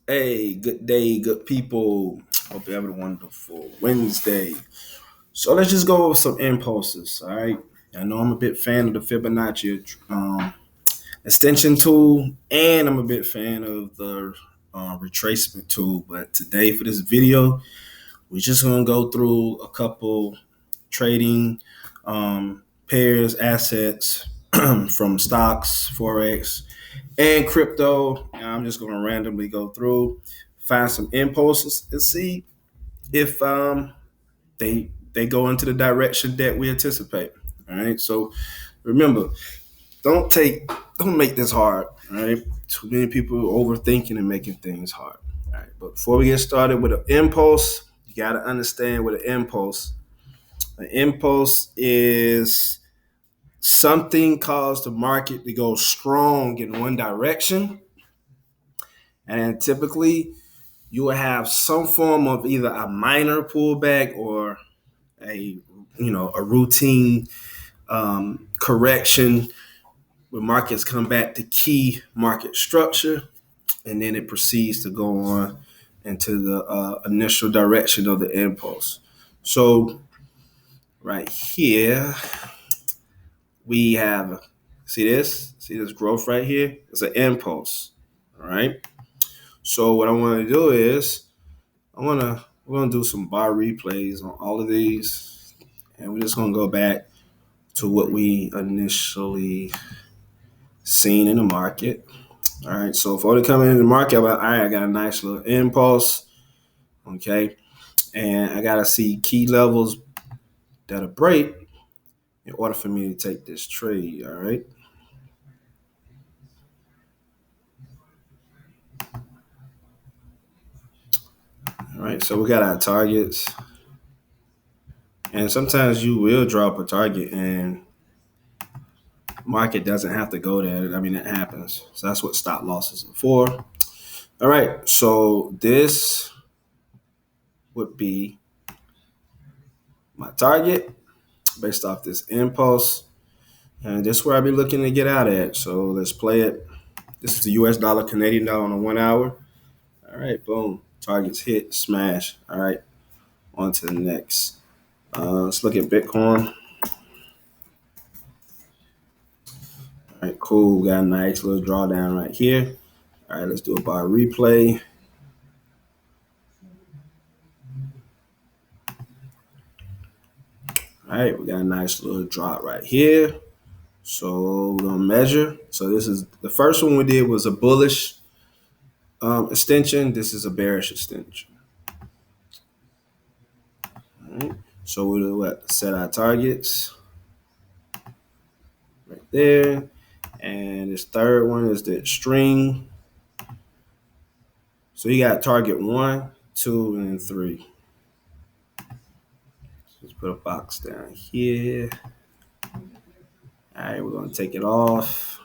Hey, good day, good people. Hope you have a wonderful Wednesday. So let's just go over some impulses, all right? I know I'm a big fan of the Fibonacci extension tool, and I'm a big fan of the retracement tool. But today, for this video, we're just gonna go through a couple trading pairs, assets from stocks, forex, and crypto. And I'm just gonna randomly go through, find some impulses, and see if they go into the direction that we anticipate. All right. So remember, don't take don't make this hard. All right. Too many people overthinking and making things hard. All right. But before we get started with an impulse, you got to understand what an impulse is something caused the market to go strong in one direction, and typically you will have some form of either a minor pullback or a a routine correction where markets come back to key market structure, and then it proceeds to go on into the initial direction of the impulse. So right here we have see this growth right here. It's an impulse. All right. So what I want to do is we're gonna do some bar replays on all of these, and we're just gonna go back to what we initially seen in the market. All right, so for the coming in the market, I'm like, all right, I got a nice little impulse, okay, and I gotta see key levels that'll break in order for me to take this trade. All right. All right, so we got our targets, and sometimes you will drop a target and market doesn't have to go there. I mean, it happens. So that's what stop losses are for. All right, so this would be my target based off this impulse, and this is where I'll be looking to get out at. So let's play it. This is the US dollar, Canadian dollar on a 1 hour. All right, boom. Targets hit, smash. All right, on to the next. Let's look at Bitcoin. All right, cool. We got a nice little drawdown right here. All right, let's do a bar replay. All right, we got a nice little drop right here. So we're gonna measure. So this is the first one we did was a bullish extension. This is a bearish extension. All right. So we'll set our targets right there. And this third one is the string. So you got target 1, 2, and 3. Let's put a box down here. All right, we're gonna take it off,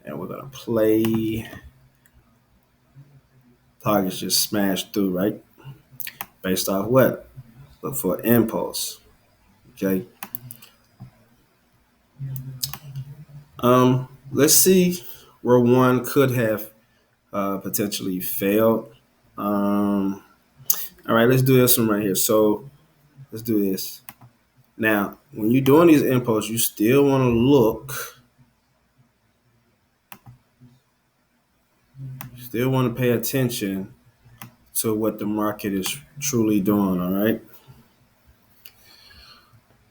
and we're gonna play. Targets just smashed through, right? Based off what? Look for impulse. Okay. Let's see where one could have potentially failed. All right, let's do this one right here. So let's do this. Now, when you're doing these impulses, you still want to still want to pay attention to what the market is truly doing. All right.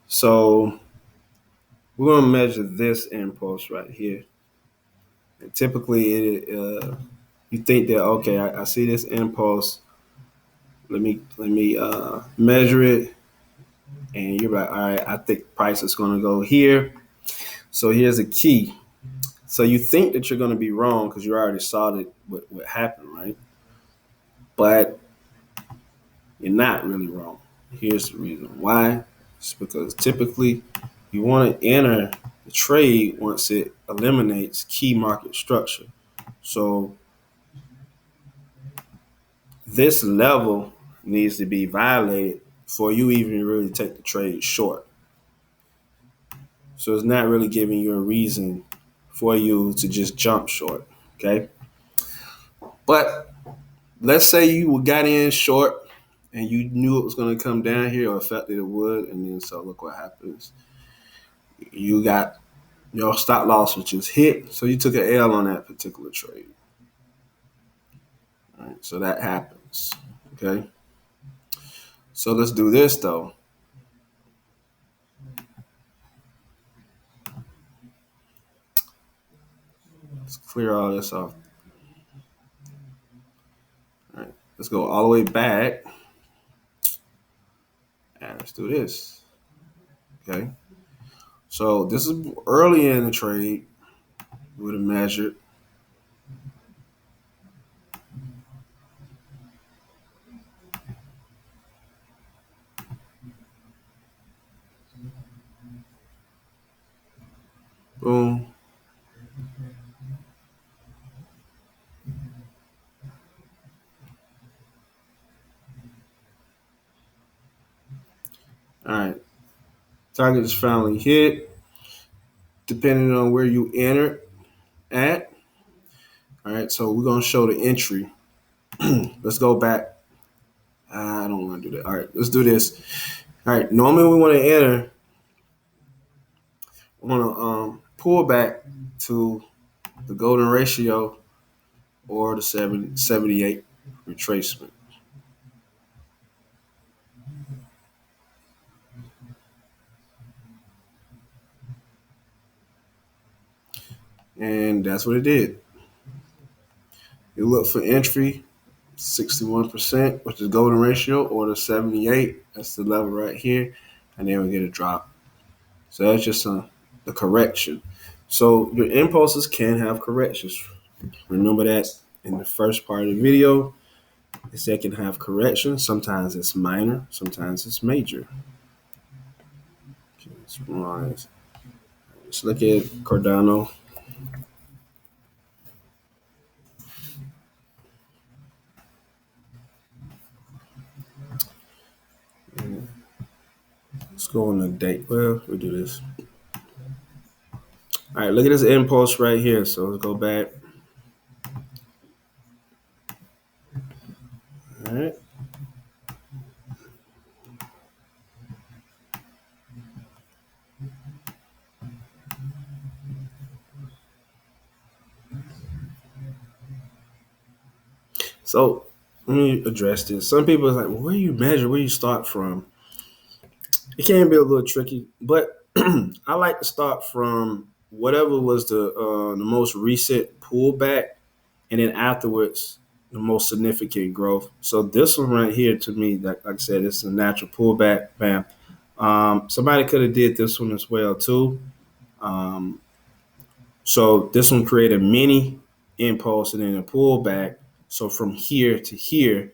So we're going to measure this impulse right here. And typically, you think that okay, I see this impulse. Let me measure it, and you're like, all right, I think price is going to go here. So here's a key. So you think that you're going to be wrong because you already saw that what happened, right? But you're not really wrong. Here's the reason why. It's because typically you want to enter the trade once it eliminates key market structure. So this level needs to be violated before you even really take the trade short. So it's not really giving you a reason for you to just jump short. Okay. But let's say you got in short and you knew it was going to come down here, or felt that it would, and then so look what happens. You got your stop loss, which is hit, so you took an L on that particular trade. All right, so that happens. Okay. So let's do this though. Let's clear all this off. All right, let's go all the way back. And let's do this. Okay. So this is early in the trade. We would have measured. Boom. All right. Target is finally hit. Depending on where you enter at. All right. So we're going to show the entry. Let's go back. I don't want to do that. All right. Let's do this. All right. Normally we want to enter. We want to pull back to the golden ratio or the 78 retracement. And that's what it did. You look for entry, 61%, which is golden ratio, or the 78. That's the level right here. And then we get a drop. So that's just the correction. So your impulses can have corrections. Remember that in the first part of the video. Is they can have corrections. Sometimes it's minor, sometimes it's major. Okay, let's look at Cardano. Let's go on the date. Well, we'll do this. All right, look at this impulse right here. So let's go back. All right. So let me address this. Some people are like, well, where you measure, where you start from? It can be a little tricky, but I like to start from whatever was the most recent pullback, and then afterwards the most significant growth. So this one right here, to me, like I said, it's a natural pullback. Bam. Somebody could have did this one as well too. Um, so this one created a mini impulse and then a pullback. So from here to here,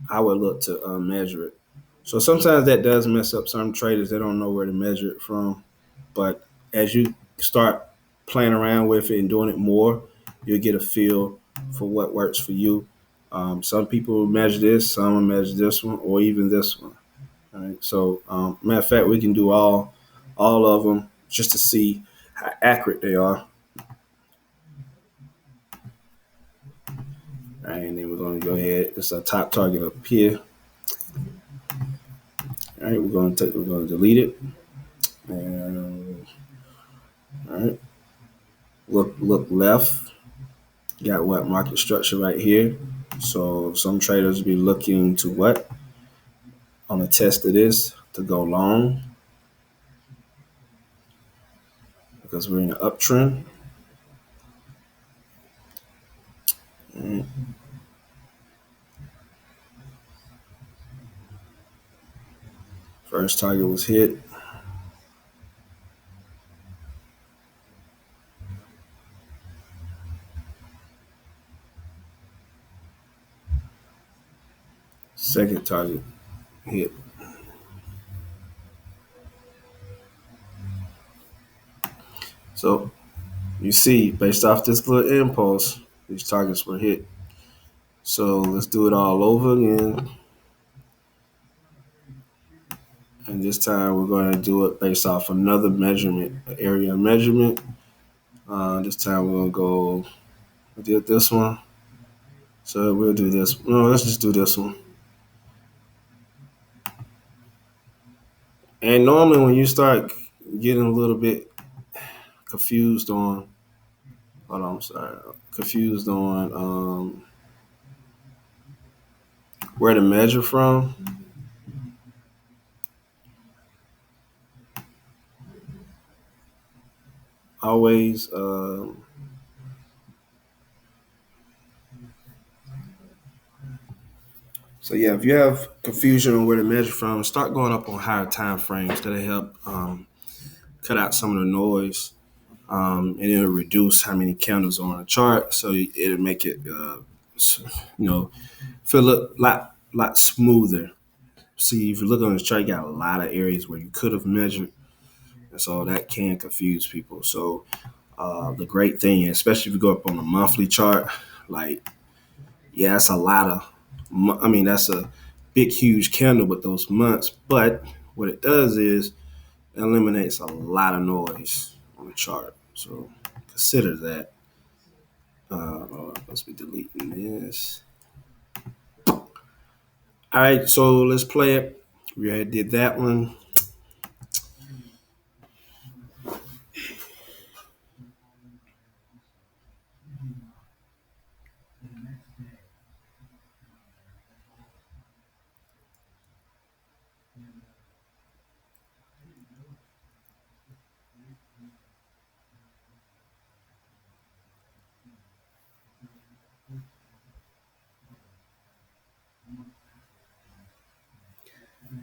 I would look to measure it. So sometimes that does mess up some traders. They don't know where to measure it from. But as you start playing around with it and doing it more, you'll get a feel for what works for you. Some people will measure this, some will measure this one, or even this one. All right. So, matter of fact, we can do all of them just to see how accurate they are. All right, and then we're going to go ahead. This is our top target up here. All right, we're going to delete it. And all right, look left. You got what market structure right here. So some traders be looking to what on a test of this to go long because we're in an uptrend. Right. First target was hit. Second target hit. So you see, based off this little impulse, these targets were hit. So let's do it all over again. And this time we're going to do it based off another measurement, area measurement. This time we're going to go, we did this one. So we'll do this. No, let's just do this one. And normally when you start getting a little bit confused on, hold on, I'm sorry, confused on where to measure from, always. So yeah, if you have confusion on where to measure from, start going up on higher time frames. That'll help cut out some of the noise, and it'll reduce how many candles are on a chart. So it'll make it, feel a lot smoother. See, if you look on the chart, you got a lot of areas where you could have measured, and so that can confuse people. So the great thing, especially if you go up on a monthly chart, like yeah, that's a lot of. I mean, that's a big, huge candle with those months. But what it does is it eliminates a lot of noise on the chart. So consider that. Oh, I must be deleting this. All right, so let's play it. We already did that one.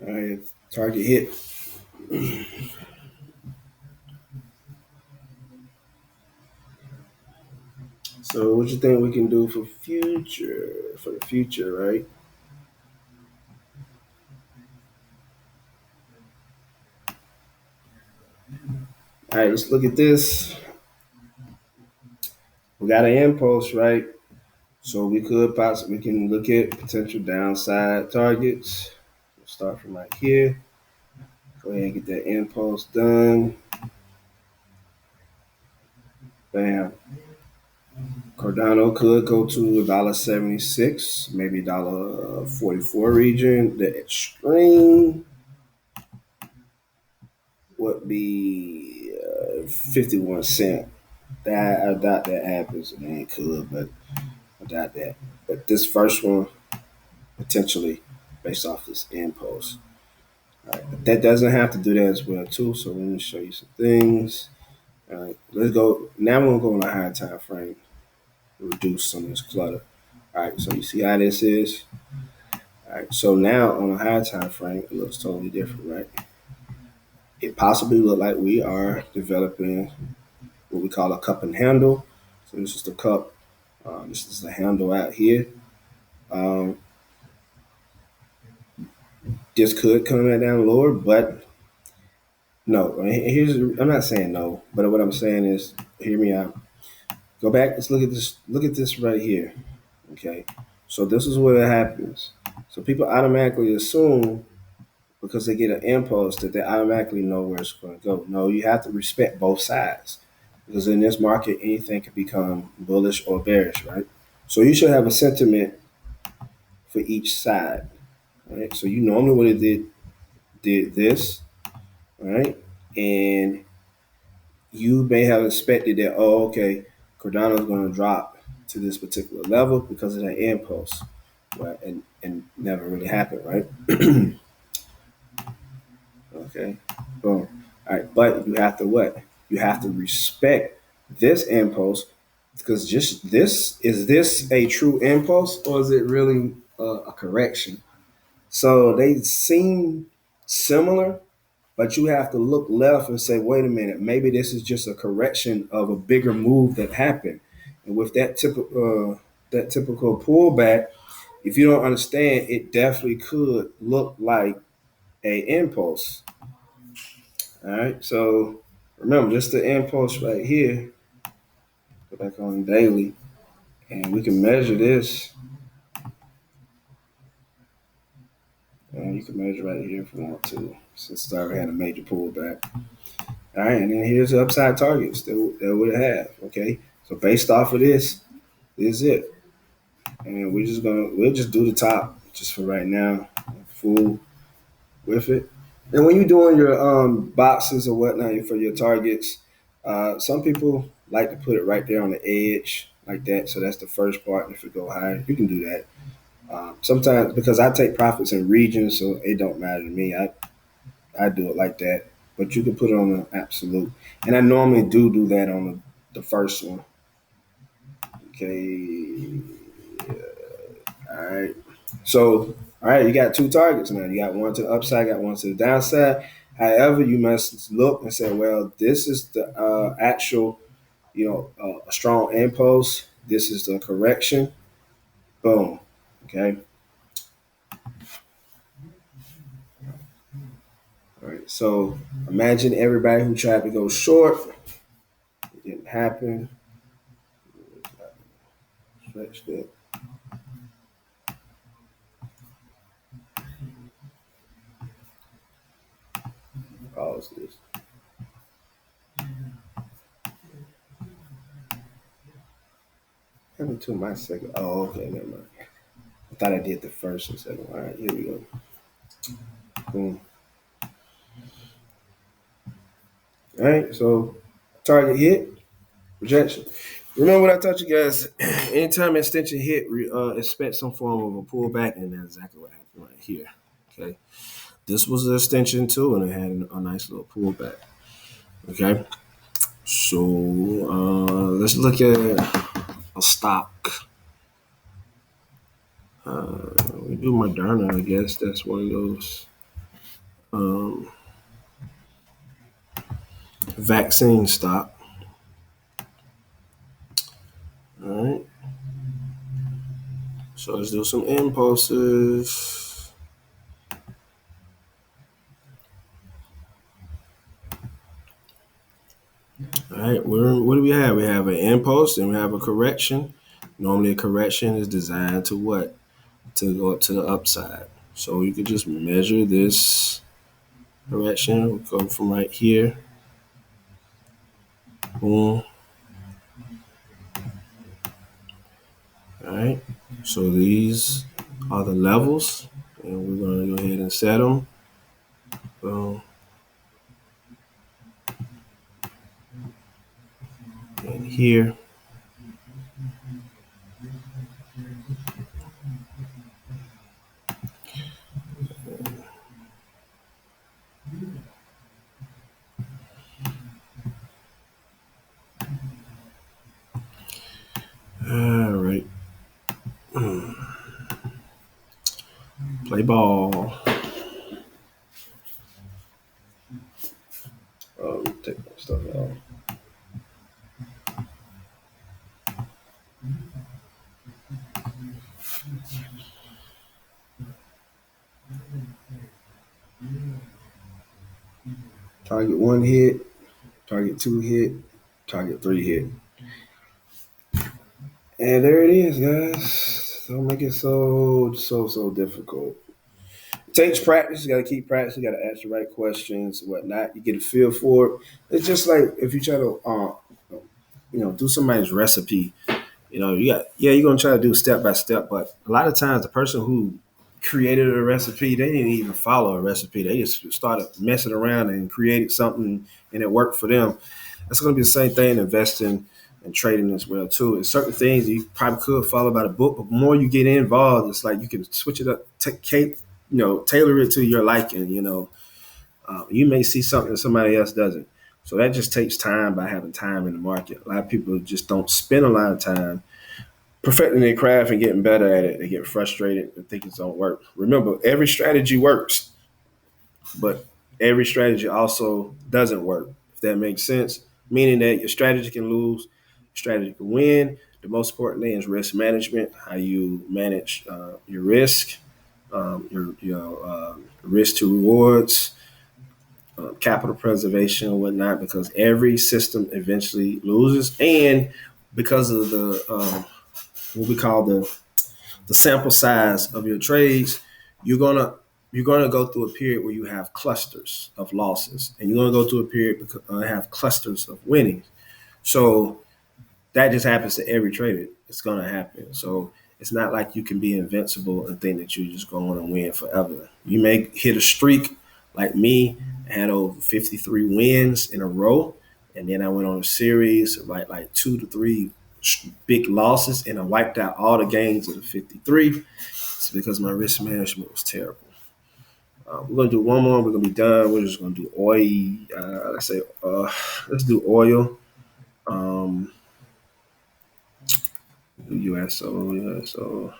All right, target hit. So what you think we can do for the future, right? All right, let's look at this. We got an impulse, right? So we can look at potential downside targets. We'll start from right here. Go ahead and get that impulse done. Bam. Cardano could go to $1.76, maybe $1.44 region. The extreme would be 51 cent. That I doubt that happens. I mean, it could, but I doubt that. But this first one potentially based off this impulse. All right, but that doesn't have to do that as well too. So let me show you some things. All right, let's go. Now we're gonna go on a higher time frame to reduce some of this clutter. All right, so you see how this is. All right, so now on a higher time frame, it looks totally different, right? It possibly look like we are developing what we call a cup and handle. So this is the cup. This is the handle out here. Um, this could come back down lower, but no. Here's I'm not saying no, but what I'm saying is, hear me out. Go back. Let's look at this. Look at this right here. Okay. So this is what happens. So people automatically assume because they get an impulse that they automatically know where it's going to go. No, you have to respect both sides because in this market, anything can become bullish or bearish, right? So you should have a sentiment for each side, right? So you normally would have did this, right? And you may have expected that, oh, okay, Cardano is going to drop to this particular level because of that impulse, right? And never really happened, right? Okay, boom. All right, but you have to what? You have to respect this impulse because just this is this a true impulse or is it really a correction? So they seem similar, but you have to look left and say, wait a minute, maybe this is just a correction of a bigger move that happened. And with that typical pullback, if you don't understand, it definitely could look like a impulse. All right. So remember, just the impulse right here. Go back on daily, and we can measure this. And you can measure right here if you want to. Since it's already had a major pullback. All right, and then here's the upside targets that would have. Okay, so based off of this is it. and we'll just do the top just for right now. Full with it. And when you're doing your boxes or whatnot for your targets, some people like to put it right there on the edge like that. So that's the first part. And if it go higher, you can do that. Sometimes because I take profits in regions, so it don't matter to me. I do it like that. But you can put it on an absolute, and I normally do that on the first one. Okay, all right. So, all right, you got two targets now. You got one to the upside, got one to the downside. However, you must look and say, well, this is the actual, a strong impulse. This is the correction. Boom. Okay. All right. So imagine everybody who tried to go short. It didn't happen. Stretch that. Pause this. Happened to my second. Oh, okay. Never mind. I thought I did the first and second. All right. Here we go. Boom. All right. So target hit. Rejection. Remember what I taught you guys. Anytime extension hit, expect some form of a pullback, and that's exactly what happened right here. Okay, this was an extension too, and it had a nice little pullback. Okay, so let's look at a stock. We do Moderna, I guess that's one of those um, vaccine stock. All right, so let's do some impulses. All right, what do we have? We have an impulse and we have a correction. Normally, a correction is designed to what? To go up to the upside. So you could just measure this correction. We'll go from right here. Boom. All right. So these are the levels, and we're going to go ahead and set them. Boom. And here. All right. Play ball. Take my stuff out. Target one hit, target two hit, target three hit. And there it is, guys. Don't make it so difficult. It takes practice. You got to keep practicing. You got to ask the right questions, whatnot. You get a feel for it. It's just like if you try to, do somebody's recipe. You're gonna try to do step by step, but a lot of times the person who created a recipe, they didn't even follow a recipe. They just started messing around and created something, and it worked for them. That's gonna be the same thing investing and trading as well too. And certain things you probably could follow by the book, but the more you get involved, it's like you can switch it up, tailor it to your liking. You may see something that somebody else doesn't. So that just takes time by having time in the market. A lot of people just don't spend a lot of time perfecting their craft and getting better at it. They get frustrated and think it don't work. Remember, every strategy works, but every strategy also doesn't work, if that makes sense. Meaning that your strategy can lose, your strategy can win. The most important thing is risk management, how you manage your risk, your risk to rewards, capital preservation and whatnot, because every system eventually loses. And because of the what we call the sample size of your trades, you're gonna go through a period where you have clusters of losses, and you're gonna go through a period have clusters of winning. So that just happens to every trader. It's gonna happen. So it's not like you can be invincible and think that you're just going to win forever. You may hit a streak like me, had over 53 wins in a row, and then I went on a series of like 2 to 3 big losses, and I wiped out all the games of the 53. It's because my risk management was terrible. We're gonna do one more. We're gonna be done. We're just gonna do oil. Let's do oil. Um, USO, USO.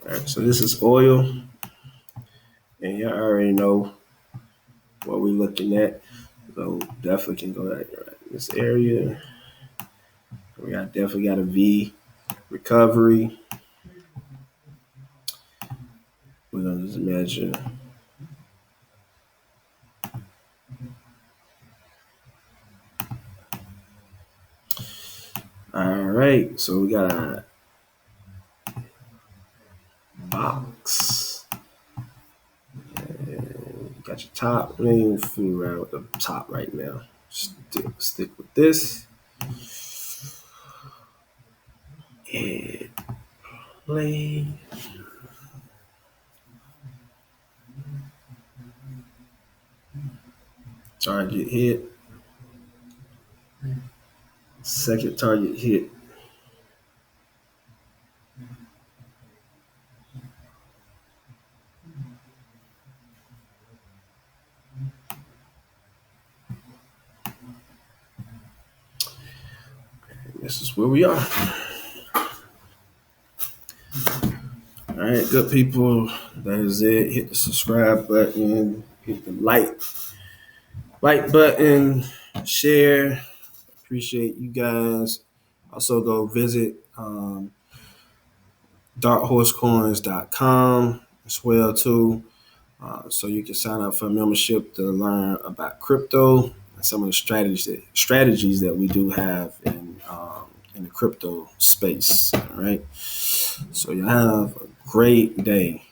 All right, so this is oil, and you already know what we're looking at. So definitely can go right in this area. Definitely got a V recovery. We're gonna just measure. All right, so we got a box. And got your top. We ain't even fool around with the top right now. Stick with this. And play. Target hit. Second target hit. This is where we are. All right, good people. That is it. Hit the subscribe button. Hit the like button. Share. Appreciate you guys. Also go visit darkhorsecoins.com as well too. So you can sign up for a membership to learn about crypto and some of the strategies that we do have in the crypto space. All right. So you have a great day.